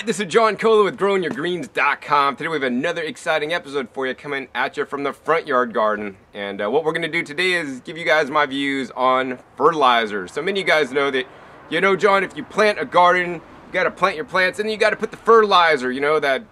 Alright, this is John Cola with GrowingYourGreens.com. Today we have another exciting episode for you coming at you from the front yard garden. And what we're going to do today is give you guys my views on fertilizers. So many of you guys know that, John, if you plant a garden, you got to plant your plants and then you got to put the fertilizer, that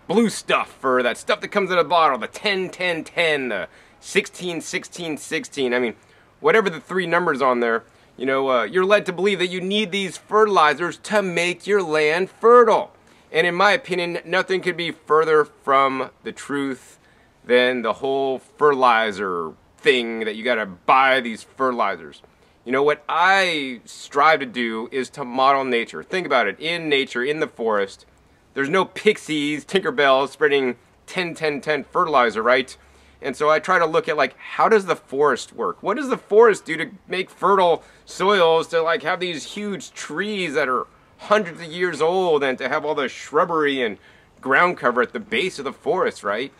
blue stuff or that stuff that comes in a bottle, the 10-10-10, the 16-16-16. I mean, whatever the three numbers on there. You're led to believe that you need these fertilizers to make your land fertile. And in my opinion, nothing could be further from the truth than the whole fertilizer thing that you gotta buy these fertilizers. What I strive to do is to model nature. Think about it. In nature, in the forest, there's no pixies, Tinkerbells spreading 10-10-10 fertilizer, right? And so I try to look at, how does the forest work? What does the forest do to make fertile soils, to have these huge trees that are hundreds of years old and to have all the shrubbery and ground cover at the base of the forest, right?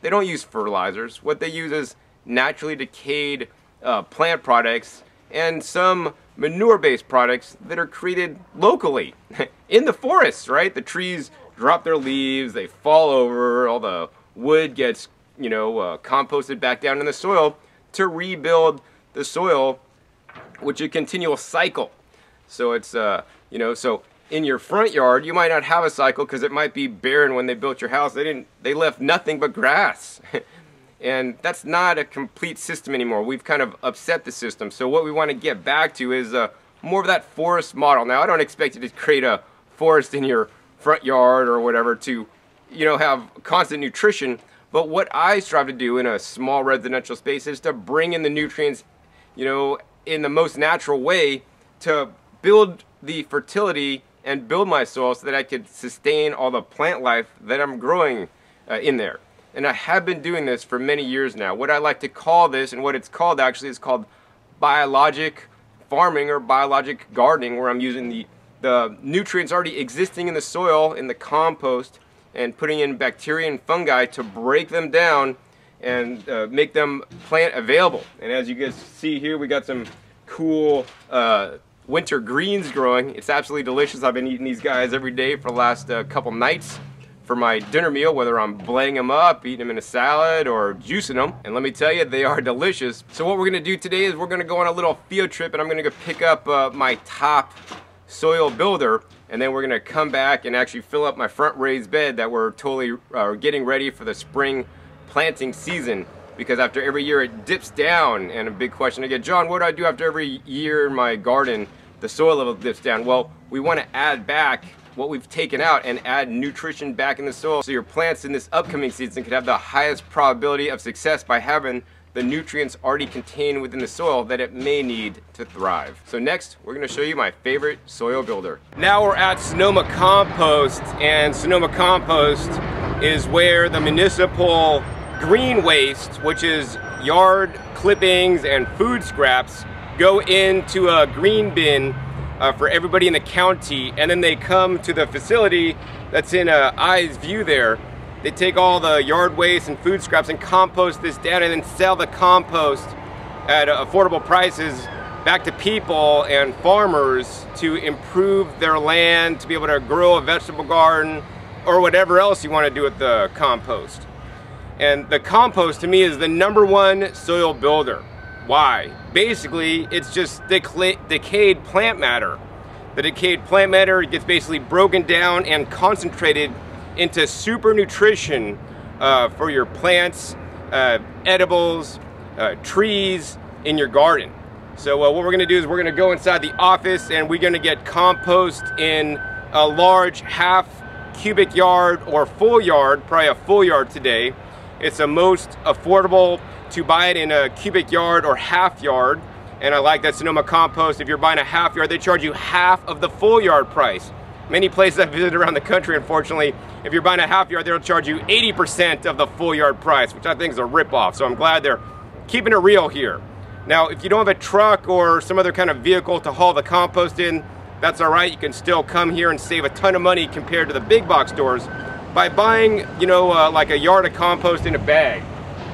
They don't use fertilizers. What they use is naturally decayed plant products and some manure-based products that are created locally in the forest, right? The trees drop their leaves, they fall over, all the wood gets composted back down in the soil to rebuild the soil, which is a continual cycle. So it's, so in your front yard, you might not have a cycle because it might be barren when they built your house. They left nothing but grass. And that's not a complete system anymore. We've kind of upset the system. So what we want to get back to is more of that forest model. Now, I don't expect you to create a forest in your front yard or whatever to, have constant nutrition. But what I strive to do in a small residential space is to bring in the nutrients, in the most natural way to build the fertility and build my soil so that I could sustain all the plant life that I'm growing in there. And I have been doing this for many years now. What I like to call this, and what it's called actually, is called biologic farming or biologic gardening, where I'm using the nutrients already existing in the soil, in the compost, and putting in bacteria and fungi to break them down and make them plant available. And as you guys see here, we got some cool winter greens growing. It's absolutely delicious. I've been eating these guys every day for the last couple nights for my dinner meal, whether I'm blending them up, eating them in a salad, or juicing them. And let me tell you, they are delicious. So what we're gonna do today is we're gonna go on a little field trip and I'm gonna go pick up my top soil builder, and then we're gonna come back and actually fill up my front raised bed that we're totally getting ready for the spring planting season, because after every year it dips down. And a big question again, John, what do I do after every year in my garden the soil level dips down? Well, we want to add back what we've taken out and add nutrition back in the soil so your plants in this upcoming season can have the highest probability of success by having the nutrients already contained within the soil that it may need to thrive. So next, we're gonna show you my favorite soil builder. Now we're at Sonoma Compost, and Sonoma Compost is where the municipal green waste, which is yard clippings and food scraps, go into a green bin for everybody in the county, and then they come to the facility that's in eye's view there. They take all the yard waste and food scraps and compost this down and then sell the compost at affordable prices back to people and farmers to improve their land, to be able to grow a vegetable garden or whatever else you want to do with the compost. And the compost to me is the #1 soil builder. Why? Basically, it's just decayed plant matter. The decayed plant matter gets basically broken down and concentrated into super nutrition for your plants, edibles, trees in your garden. So what we're gonna do is we're gonna go inside the office and we're gonna get compost in a large half cubic yard or full yard, probably a full yard today. It's the most affordable to buy it in a cubic yard or half yard. And I like that Sonoma Compost, if you're buying a half yard, they charge you half of the full yard price. Many places I've visited around the country, unfortunately, if you're buying a half yard, they'll charge you 80% of the full yard price, which I think is a ripoff. So I'm glad they're keeping it real here. Now, if you don't have a truck or some other kind of vehicle to haul the compost in, that's all right. You can still come here and save a ton of money compared to the big box stores by buying, like a yard of compost in a bag.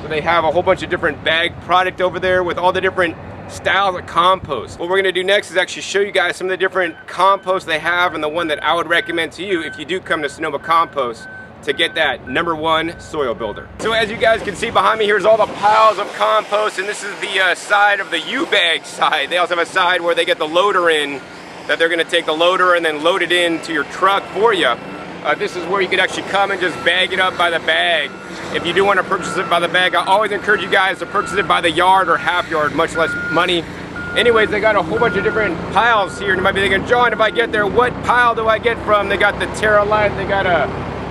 So they have a whole bunch of different bag product over there with all the different styles of compost. What we're gonna do next is actually show you guys some of the different composts they have and the one that I would recommend to you if you do come to Sonoma Compost to get that #1 soil builder. So as you guys can see behind me, here's all the piles of compost, and this is the side of the U-bag side. They also have a side where they get the loader in, that they're gonna take the loader and then load it into your truck for you. This is where you could actually come and just bag it up by the bag. If you do want to purchase it by the bag, I always encourage you guys to purchase it by the yard or half yard, much less money. Anyways, they got a whole bunch of different piles here, and you might be thinking, John, if I get there, what pile do I get from? They got the Terra Light, they got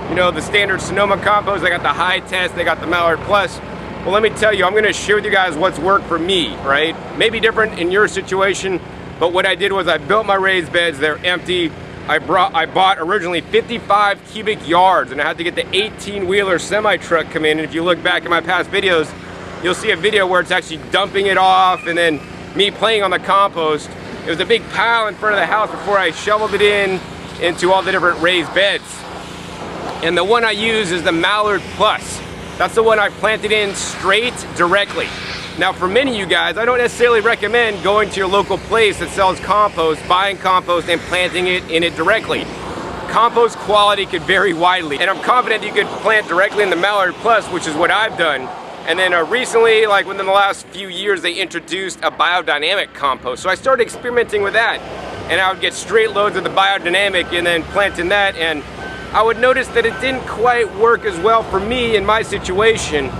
you know, the standard Sonoma Compost, they got the High Test, they got the Mallard Plus. Well, let me tell you, I'm gonna share with you guys what's worked for me, right? Maybe different in your situation, but what I did was I built my raised beds, they're empty. I bought originally 55 cubic yards, and I had to get the 18-wheeler semi-truck come in, and if you look back at my past videos, you'll see a video where it's actually dumping it off, and then me playing on the compost. It was a big pile in front of the house before I shoveled it into all the different raised beds. And the one I use is the Mallard Plus. That's the one I planted in straight directly. Now for many of you guys, I don't necessarily recommend going to your local place that sells compost, buying compost and planting it in it directly. Compost quality could vary widely, and I'm confident you could plant directly in the Mallard Plus, which is what I've done. And then recently, like within the last few years, they introduced a biodynamic compost. So I started experimenting with that, and I would get straight loads of the biodynamic and then plant in that, and I would notice that it didn't quite work as well for me in my situation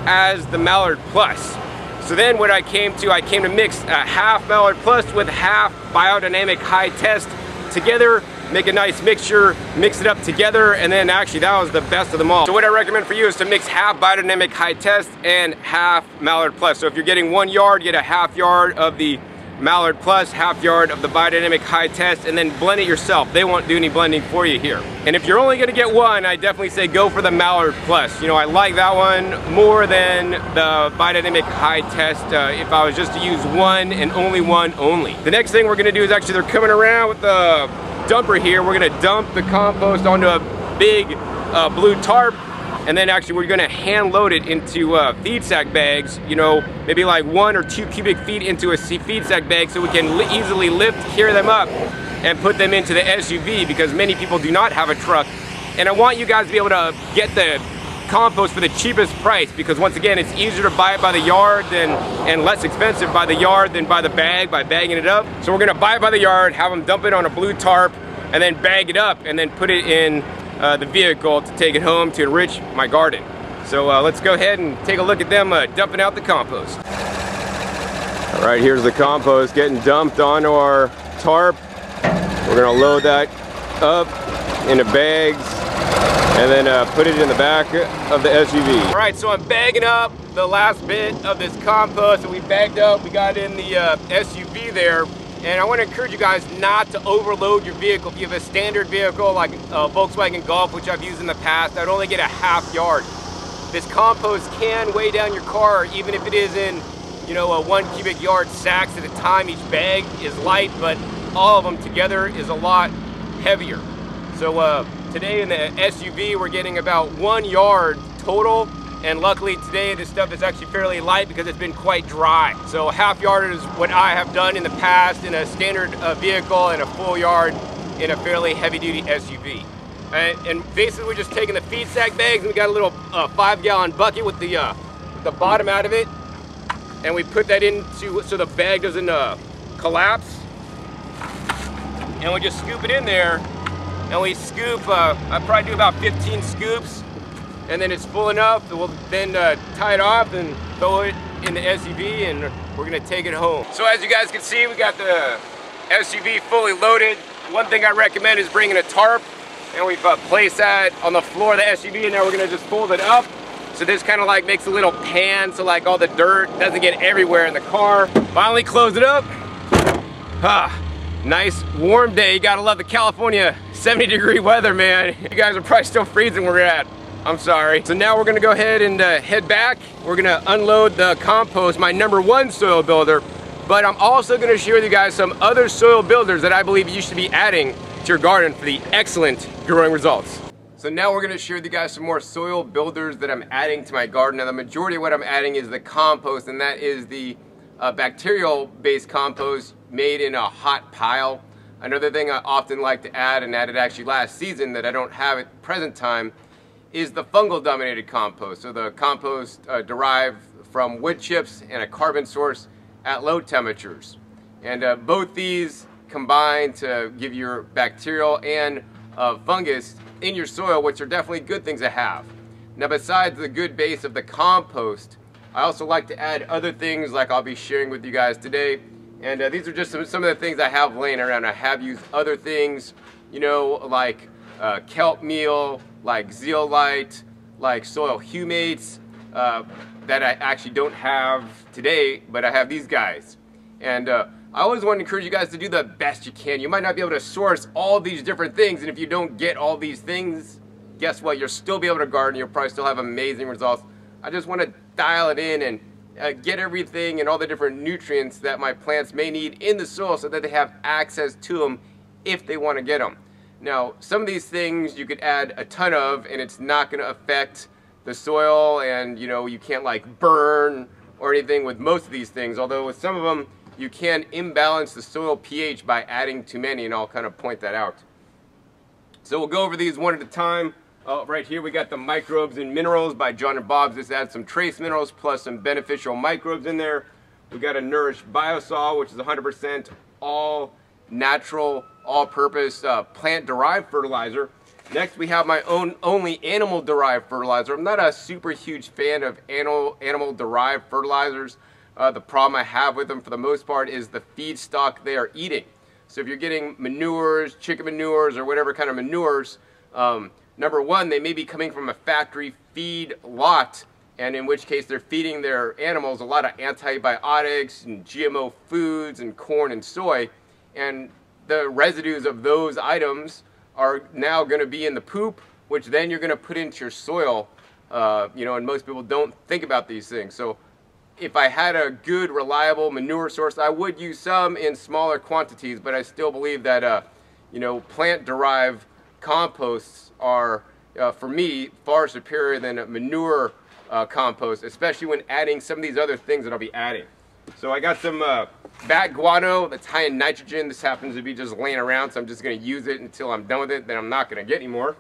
as the Mallard Plus. So then what I came to mix half Mallard Plus with half Biodynamic High Test together, make a nice mixture, mix it up together, and then actually that was the best of them all. So what I recommend for you is to mix half Biodynamic High Test and half Mallard Plus. So if you're getting 1 yard, get a half yard of the Mallard Plus, half yard of the Biodynamic High Test, and then blend it yourself. They won't do any blending for you here. And if you're only gonna get one, I definitely say go for the Mallard Plus. You know, I like that one more than the Biodynamic High Test if I was just to use one and only one only. The next thing we're gonna do is actually they're coming around with the dumper here. We're gonna dump the compost onto a big blue tarp, and then actually we're gonna hand load it into feed sack bags, you know, maybe like 1 or 2 cubic feet into a feed sack bag, so we can easily lift, carry them up, and put them into the SUV, because many people do not have a truck. And I want you guys to be able to get the compost for the cheapest price, because once again, it's easier to buy it by the yard and less expensive by the yard than by the bag, by bagging it up. So we're gonna buy it by the yard, have them dump it on a blue tarp, and then bag it up, and then put it in the vehicle to take it home to enrich my garden. So let's go ahead and take a look at them dumping out the compost. All right, here's the compost getting dumped onto our tarp. We're gonna load that up into bags and then put it in the back of the SUV. All right, so I'm bagging up the last bit of this compost that we bagged up. We got in the SUV there. And I want to encourage you guys not to overload your vehicle. If you have a standard vehicle like a Volkswagen Golf, which I've used in the past, I'd only get a half yard. This compost can weigh down your car, even if it is in, you know, a 1 cubic yard sacks at a time. Each bag is light, but all of them together is a lot heavier. So today in the SUV, we're getting about 1 yard total. And luckily today this stuff is actually fairly light because it's been quite dry. So a half yard is what I have done in the past in a standard vehicle, and a full yard in a fairly heavy duty SUV. And basically we're just taking the feed sack bags, and we got a little 5-gallon bucket with the bottom out of it. And we put that into, so the bag doesn't collapse. And we just scoop it in there, and we scoop, I probably do about 15 scoops. And then it's full enough, we'll then tie it off and throw it in the SUV, and we're gonna take it home. So as you guys can see, we got the SUV fully loaded. One thing I recommend is bringing a tarp, and we've placed that on the floor of the SUV, and now we're gonna just fold it up. So this kind of like makes a little pan, so like all the dirt doesn't get everywhere in the car. Finally close it up. Nice warm day. You gotta love the California 70-degree weather, man. You guys are probably still freezing where we're at. I'm sorry. So now we're gonna go ahead and head back. We're gonna unload the compost, my #1 soil builder, but I'm also gonna share with you guys some other soil builders that I believe you should be adding to your garden for the excellent growing results. So now we're gonna share with you guys some more soil builders that I'm adding to my garden. Now the majority of what I'm adding is the compost, and that is the bacterial-based compost made in a hot pile. Another thing I often like to add, and added actually last season that I don't have at present time, is the fungal dominated compost. So the compost derived from wood chips and a carbon source at low temperatures. And both these combine to give your bacterial and fungus in your soil, which are definitely good things to have. Now, besides the good base of the compost, I also like to add other things like I'll be sharing with you guys today. And these are just some of the things I have laying around. I have used other things, you know, like kelp meal, like zeolite, like soil humates, that I actually don't have today, but I have these guys. And I always want to encourage you guys to do the best you can. You might not be able to source all these different things, and if you don't get all these things, guess what? You'll still be able to garden. You'll probably still have amazing results. I just want to dial it in and get everything and all the different nutrients that my plants may need in the soil so that they have access to them if they want to get them. Now, some of these things you could add a ton of and it's not going to affect the soil, and you know, you can't like burn or anything with most of these things, although with some of them you can imbalance the soil pH by adding too many, and I'll kind of point that out. So we'll go over these one at a time. Right here we got the Microbes and Minerals by John and Bob's. This adds some trace minerals plus some beneficial microbes in there. We got a Nourish Biosol, which is 100% all natural, all-purpose plant-derived fertilizer. Next we have my own only animal-derived fertilizer. I'm not a super huge fan of animal-derived fertilizers. The problem I have with them for the most part is the feedstock they are eating. So if you're getting manures, chicken manures, or whatever kind of manures, number one, they may be coming from a factory feed lot, and in which case they're feeding their animals a lot of antibiotics and GMO foods and corn and soy, and the residues of those items are now going to be in the poop, which then you're going to put into your soil. You know, and most people don't think about these things. So if I had a good, reliable manure source, I would use some in smaller quantities, but I still believe that, you know, plant-derived composts are, for me, far superior than a manure compost, especially when adding some of these other things that I'll be adding. So I got some bat guano that's high in nitrogen. This happens to be just laying around, so I'm just going to use it until I'm done with it. Then I'm not going to get any more.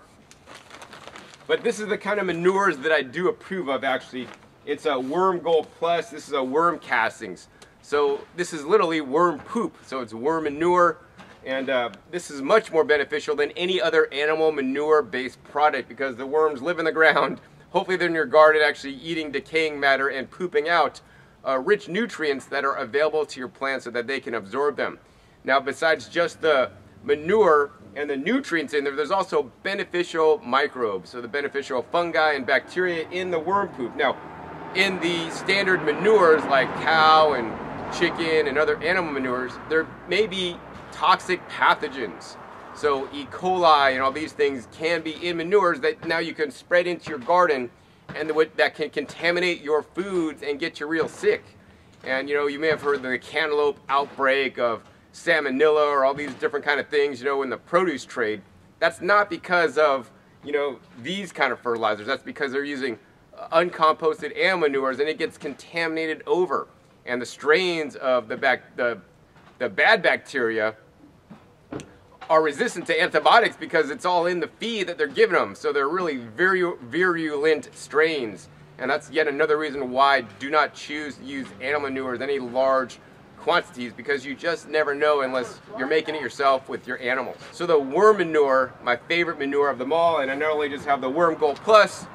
But this is the kind of manures that I do approve of, actually. It's a Worm Gold Plus. This is a worm castings. So this is literally worm poop. So it's worm manure. And this is much more beneficial than any other animal manure-based product because the worms live in the ground. Hopefully they're in your garden actually eating decaying matter and pooping out rich nutrients that are available to your plants so that they can absorb them. Now, besides just the manure and the nutrients in there, there's also beneficial microbes, so the beneficial fungi and bacteria in the worm poop. Now, in the standard manures like cow and chicken and other animal manures, there may be toxic pathogens. So E. coli and all these things can be in manures that now you can spread into your garden, and that can contaminate your foods and get you real sick. And you know, you may have heard the cantaloupe outbreak of salmonella or all these different kind of things, you know, in the produce trade. That's not because of, you know, these kind of fertilizers. That's because they're using uncomposted animal manures, and it gets contaminated over. And the strains of the bad bacteria are resistant to antibiotics because it's all in the feed that they're giving them. So they're really virulent strains. And that's yet another reason why I do not choose to use animal manures in any large quantities, because you just never know unless you're making it yourself with your animals. So the worm manure, my favorite manure of them all, and I not only just have the Worm Gold Plus,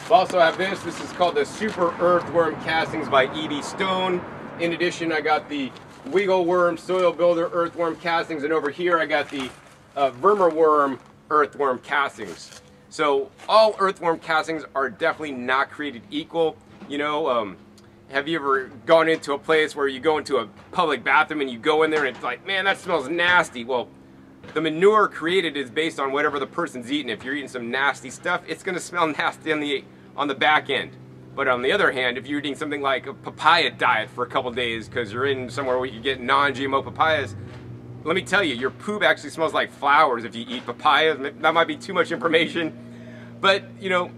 I also have this. This is called the Super Earthworm Castings by E.B. Stone. In addition, I got the Wiggle Worm Soil Builder Earthworm Castings, and over here I got the Vermeworm Earthworm Castings. So all earthworm castings are definitely not created equal. You know, have you ever gone into a place where you go into a public bathroom and you go in there and it's like, man, that smells nasty? Well, the manure created is based on whatever the person's eating. If you're eating some nasty stuff, it's going to smell nasty on the back end. But on the other hand, if you're eating something like a papaya diet for a couple days because you're in somewhere where you get non-GMO papayas, let me tell you, your poop actually smells like flowers if you eat papayas. That might be too much information. But, you know,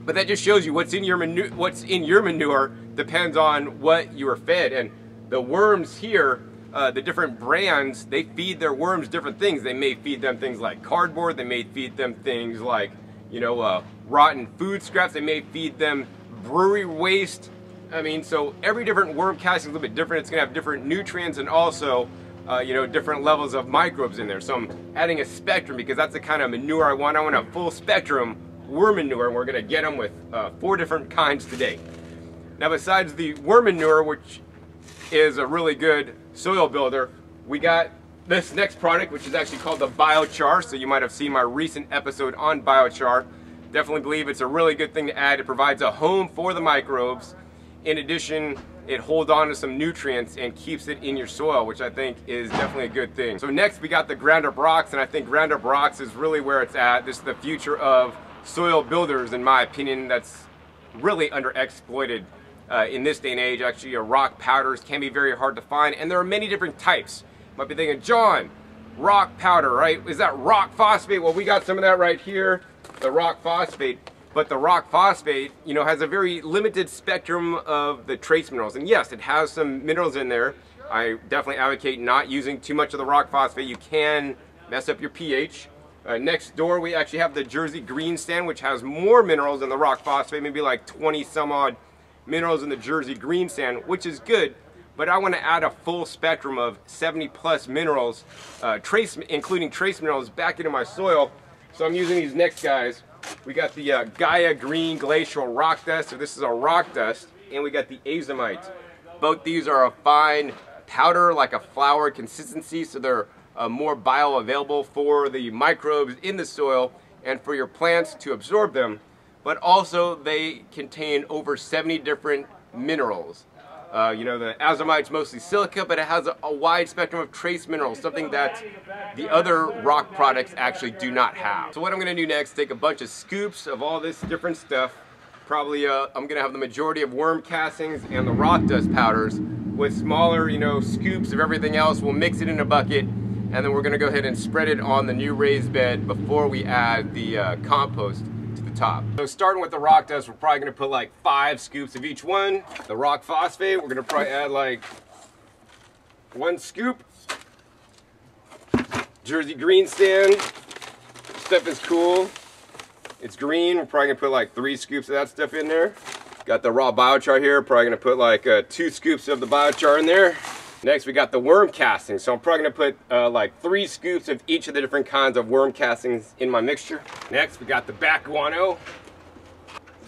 But that just shows you what's in your manure depends on what you are fed. And the worms here, the different brands, they feed their worms different things. They may feed them things like cardboard. They may feed them things like, you know, rotten food scraps. They may feed them brewery waste. I mean, so every different worm casting is a little bit different. It's going to have different nutrients and also, you know, different levels of microbes in there. So I'm adding a spectrum because that's the kind of manure I want. I want a full spectrum worm manure, and we're going to get them with 4 different kinds today. Now, besides the worm manure, which is a really good soil builder, we got this next product, which is actually called the Biochar. So you might have seen my recent episode on Biochar. Definitely believe it's a really good thing to add. It provides a home for the microbes. In addition, it holds on to some nutrients and keeps it in your soil, which I think is definitely a good thing. So next we got the ground up rocks, and I think ground up rocks is really where it's at. This is the future of soil builders, in my opinion. That's really underexploited in this day and age. Actually, rock powders can be very hard to find, and there are many different types. You might be thinking, John, rock powder, right? Is that rock phosphate? Well, we got some of that right here, the rock phosphate. But the rock phosphate, you know, has a very limited spectrum of the trace minerals. And yes, it has some minerals in there. I definitely advocate not using too much of the rock phosphate. You can mess up your pH. Next door, we actually have the Jersey green sand, which has more minerals than the rock phosphate, maybe like 20 some odd minerals in the Jersey green sand, which is good. But I want to add a full spectrum of 70 plus minerals, including trace minerals, back into my soil. So I'm using these next guys. We got the Gaia Green Glacial Rock Dust, so this is a rock dust, and we got the Azomite. Both these are a fine powder, like a flour consistency, so they're more bioavailable for the microbes in the soil and for your plants to absorb them. But also they contain over 70 different minerals. You know, the Azomite's mostly silica, but it has a wide spectrum of trace minerals, something that the other rock products actually do not have. So what I'm going to do next, take a bunch of scoops of all this different stuff. Probably I'm going to have the majority of worm castings and the rock dust powders with smaller, you know, scoops of everything else. We'll mix it in a bucket, and then we're going to go ahead and spread it on the new raised bed before we add the compost to the top. So starting with the rock dust, we're probably going to put like 5 scoops of each one. The rock phosphate, we're going to probably add like 1 scoop. Jersey green sand, stuff is cool. It's green, we're probably going to put like 3 scoops of that stuff in there. Got the raw biochar here, probably going to put like 2 scoops of the biochar in there. Next we got the worm castings, so I'm probably going to put like 3 scoops of each of the different kinds of worm castings in my mixture. Next we got the back guano.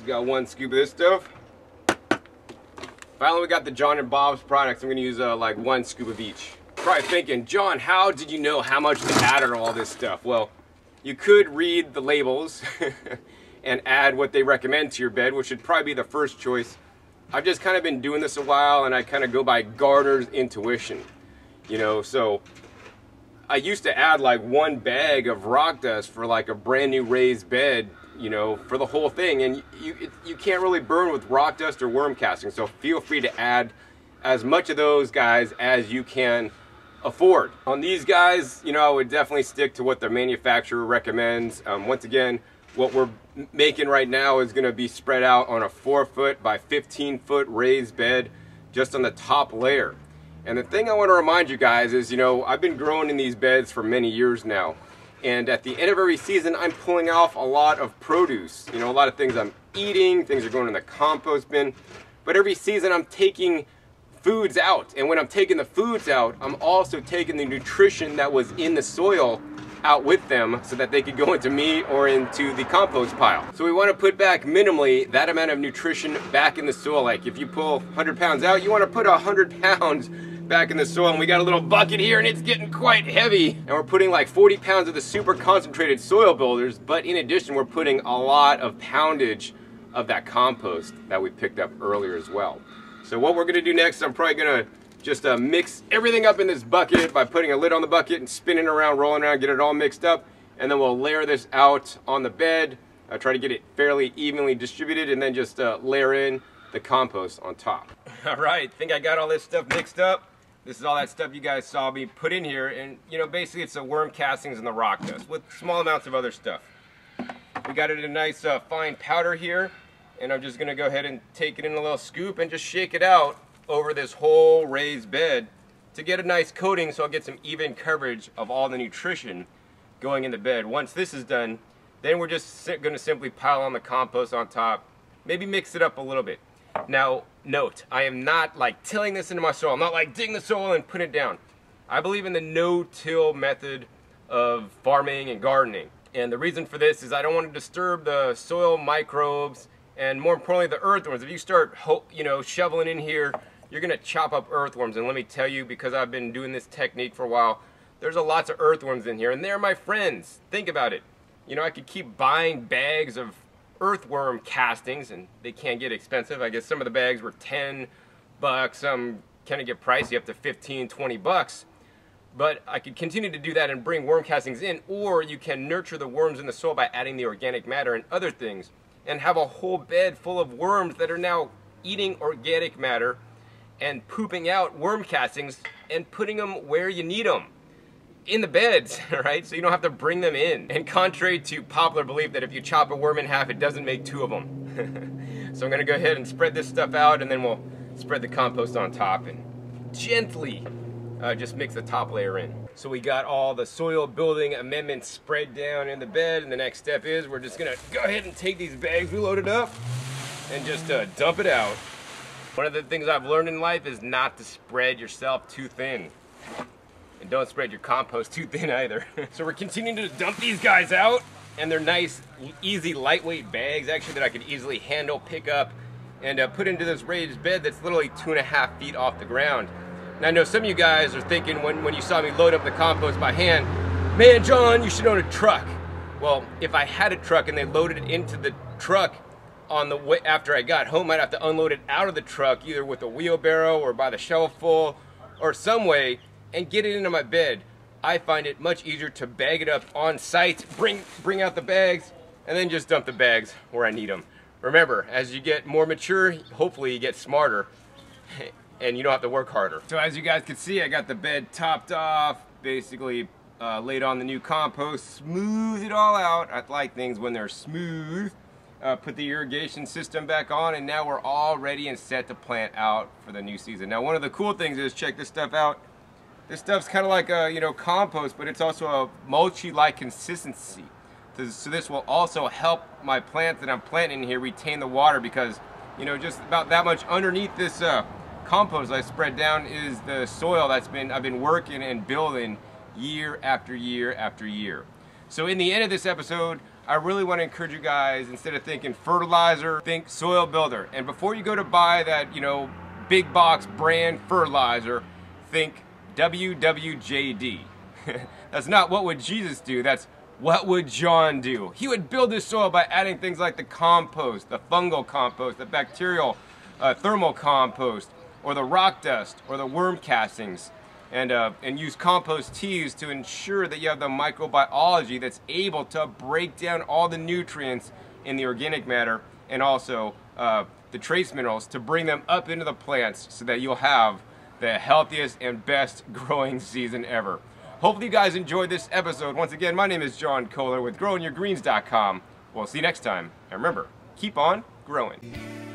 We got 1 scoop of this stuff. Finally we got the John and Bob's products. I'm going to use like 1 scoop of each. Probably thinking, John, how did you know how much to add to all this stuff? Well, you could read the labels and add what they recommend to your bed, which would probably be the first choice. I've just kind of been doing this a while, and I kind of go by gardener's intuition, you know. So I used to add like 1 bag of rock dust for like a brand new raised bed, you know, for the whole thing, and you can't really burn with rock dust or worm casting. So feel free to add as much of those guys as you can afford. On these guys, you know, I would definitely stick to what the manufacturer recommends. Once again, what we're making right now is going to be spread out on a 4-foot by 15-foot raised bed just on the top layer. And the thing I want to remind you guys is, you know, I've been growing in these beds for many years now, and at the end of every season I'm pulling off a lot of produce. You know, a lot of things I'm eating, things are going in the compost bin, but every season I'm taking foods out, and when I'm taking the foods out, I'm also taking the nutrition that was in the soil out with them so that they could go into me or into the compost pile. So we want to put back minimally that amount of nutrition back in the soil. Like if you pull 100 pounds out, you want to put 100 pounds back in the soil. And we got a little bucket here and it's getting quite heavy. And we're putting like 40 pounds of the super concentrated soil builders, but in addition we're putting a lot of poundage of that compost that we picked up earlier as well. So what we're going to do next, I'm probably going to just mix everything up in this bucket by putting a lid on the bucket and spinning around, rolling around, get it all mixed up. And then we'll layer this out on the bed, try to get it fairly evenly distributed, and then just layer in the compost on top. All right, think I got all this stuff mixed up. This is all that stuff you guys saw me put in here. And, you know, basically it's the worm castings and the rock dust with small amounts of other stuff. We got it in a nice fine powder here. and I'm just going to go ahead and take it in a little scoop and just shake it out over this whole raised bed to get a nice coating, so I'll get some even coverage of all the nutrition going in the bed. Once this is done, then we're just going to simply pile on the compost on top, maybe mix it up a little bit. Now, note, I am not like tilling this into my soil. I'm not like digging the soil and putting it down. I believe in the no-till method of farming and gardening. And the reason for this is I don't want to disturb the soil microbes and, more importantly, the earthworms. If you start, shoveling in here, you're going to chop up earthworms. And let me tell you, because I've been doing this technique for a while, there's a lots of earthworms in here, and they're my friends. Think about it. I could keep buying bags of earthworm castings, and they can get expensive. I guess some of the bags were $10, some kind of get pricey, up to $15, $20. But I could continue to do that and bring worm castings in, or you can nurture the worms in the soil by adding the organic matter and other things, and have a whole bed full of worms that are now eating organic matter and pooping out worm castings and putting them where you need them. In the beds, right? So you don't have to bring them in. And contrary to popular belief that if you chop a worm in half, it doesn't make two of them. So I'm gonna go ahead and spread this stuff out, and then we'll spread the compost on top and gently just mix the top layer in. So we got all the soil building amendments spread down in the bed, and the next step is we're just gonna go ahead and take these bags we loaded up and just dump it out. One of the things I've learned in life is not to spread yourself too thin. And don't spread your compost too thin either. So we're continuing to dump these guys out, and they're nice, easy, lightweight bags actually that I could easily handle, pick up, and put into this raised bed that's literally 2.5 feet off the ground. Now I know some of you guys are thinking when you saw me load up the compost by hand, man, John, you should own a truck. Well, if I had a truck and they loaded it into the truck on the way after I got home, I'd have to unload it out of the truck either with a wheelbarrow or by the shovelful or some way, and get it into my bed. I find it much easier to bag it up on site, bring out the bags, and then just dump the bags where I need them. Remember, as you get more mature, hopefully you get smarter, and you don't have to work harder. So as you guys can see, I got the bed topped off, basically laid on the new compost, smooth it all out. I like things when they're smooth. Put the irrigation system back on, and now we're all ready and set to plant out for the new season. Now, one of the cool things is, check this stuff out. This stuff's kind of like a, compost, but it's also a mulchy-like consistency. So this will also help my plants that I'm planting here retain the water, because, just about that much underneath this compost I spread down is the soil I've been working and building year after year after year. So in the end of this episode, I really want to encourage you guys, instead of thinking fertilizer, think soil builder. And before you go to buy that, big box brand fertilizer, think WWJD. That's not what would Jesus do, that's what would John do. He would build his soil by adding things like the compost, the fungal compost, the bacterial thermal compost, or the rock dust, or the worm castings, and use compost teas to ensure that you have the microbiology that's able to break down all the nutrients in the organic matter, and also the trace minerals to bring them up into the plants so that you'll have the healthiest and best growing season ever. Hopefully you guys enjoyed this episode. Once again, my name is John Kohler with GrowingYourGreens.com. We'll see you next time. And remember, keep on growing.